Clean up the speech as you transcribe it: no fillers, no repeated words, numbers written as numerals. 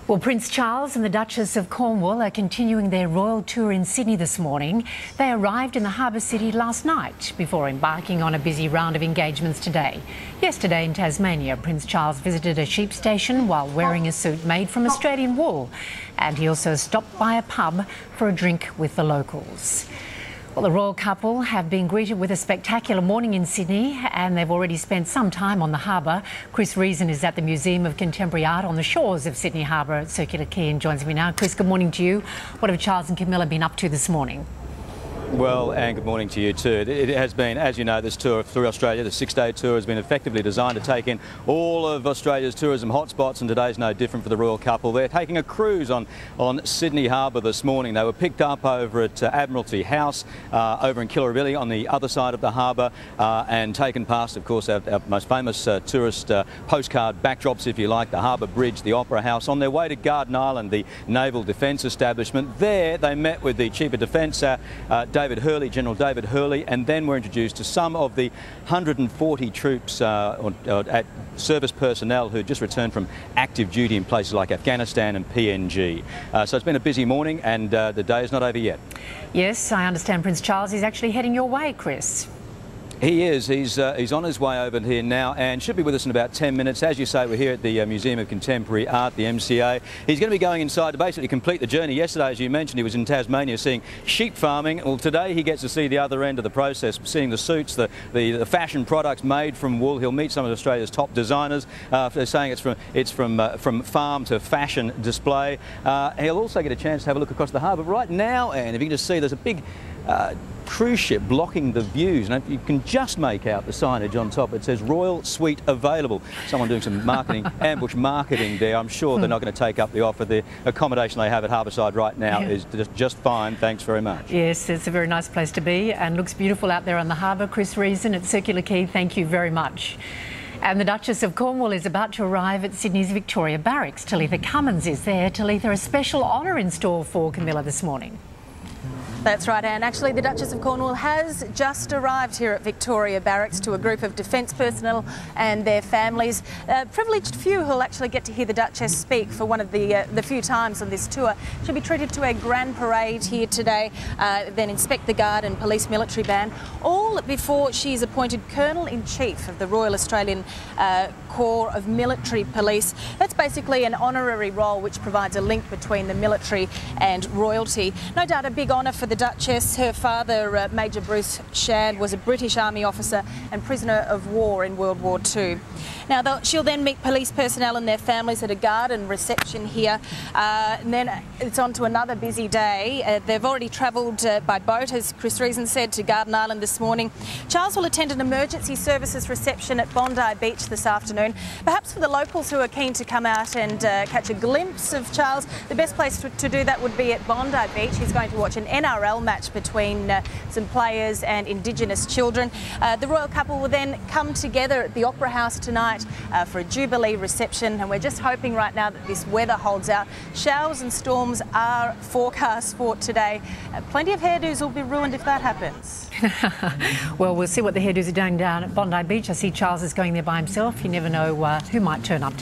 Well, Prince Charles and the Duchess of Cornwall are continuing their royal tour in Sydney this morning. They arrived in the harbour city last night before embarking on a busy round of engagements today. Yesterday in Tasmania, Prince Charles visited a sheep station while wearing a suit made from Australian wool, and he also stopped by a pub for a drink with the locals. Well, the royal couple have been greeted with a spectacular morning in Sydney, and they've already spent some time on the harbour. Chris Reason is at the Museum of Contemporary Art on the shores of Sydney Harbour at Circular Quay and joins me now. Chris, good morning to you. What have Charles and Camilla been up to this morning? Well, and good morning to you too. It has been, as you know, this tour through Australia, the 6-day tour, has been effectively designed to take in all of Australia's tourism hotspots, and today's no different for the royal couple. They're taking a cruise on Sydney Harbour this morning. They were picked up over at Admiralty House over in Jubilee on the other side of the harbour and taken past, of course, our most famous tourist postcard backdrops, if you like, the Harbour Bridge, the Opera House, on their way to Garden Island, the Naval Defence Establishment. There they met with the Chief of Defence, General David Hurley, and then were introduced to some of the 140 troops at service personnel who just returned from active duty in places like Afghanistan and PNG. So it's been a busy morning, and the day is not over yet. Yes, I understand Prince Charles is actually heading your way, Chris. He is. He's on his way over here now and should be with us in about 10 minutes. As you say, we're here at the Museum of Contemporary Art, the MCA. He's going to be going inside to basically complete the journey. Yesterday, as you mentioned, he was in Tasmania seeing sheep farming. Well, today he gets to see the other end of the process, seeing the suits, the fashion products made from wool. He'll meet some of Australia's top designers. They're saying it's from farm to fashion display. He'll also get a chance to have a look across the harbour right now, and if you can just see, there's a big cruise ship blocking the views, and you can just make out the signage on top. It says Royal Suite available. Someone doing some marketing, ambush marketing there. I'm sure they're not going to take up the offer. The accommodation they have at Harbourside right now is just fine. Thanks very much. Yes, it's a very nice place to be and looks beautiful out there on the harbour. Chris Reason at Circular Quay, thank you very much. And the Duchess of Cornwall is about to arrive at Sydney's Victoria Barracks. Talitha Cummins is there. Talitha, a special honour in store for Camilla this morning. That's right, Anne. Actually, the Duchess of Cornwall has just arrived here at Victoria Barracks to a group of defence personnel and their families. A privileged few who'll actually get to hear the Duchess speak for one of the few times on this tour. She'll be treated to a grand parade here today, then inspect the Guard and Police Military Band, all before she's appointed Colonel-in-Chief of the Royal Australian Corps of Military Police. That's basically an honorary role which provides a link between the military and royalty. No doubt a big honour for the Duchess. Her father, Major Bruce Shand, was a British Army officer and prisoner of war in World War II. Now, she'll then meet police personnel and their families at a garden reception here, and then it's on to another busy day. They've already travelled by boat, as Chris Reason said, to Garden Island this morning. Charles will attend an emergency services reception at Bondi Beach this afternoon. Perhaps for the locals who are keen to come out and catch a glimpse of Charles, the best place to do that would be at Bondi Beach. He's going to watch an NRL match between some players and Indigenous children. The royal couple will then come together at the Opera House tonight for a Jubilee reception, and we're just hoping right now that this weather holds out. Showers and storms are forecast for today. Plenty of hairdos will be ruined if that happens. Well, we'll see what the hairdos are doing down at Bondi Beach. I see Charles is going there by himself. You never know who might turn up.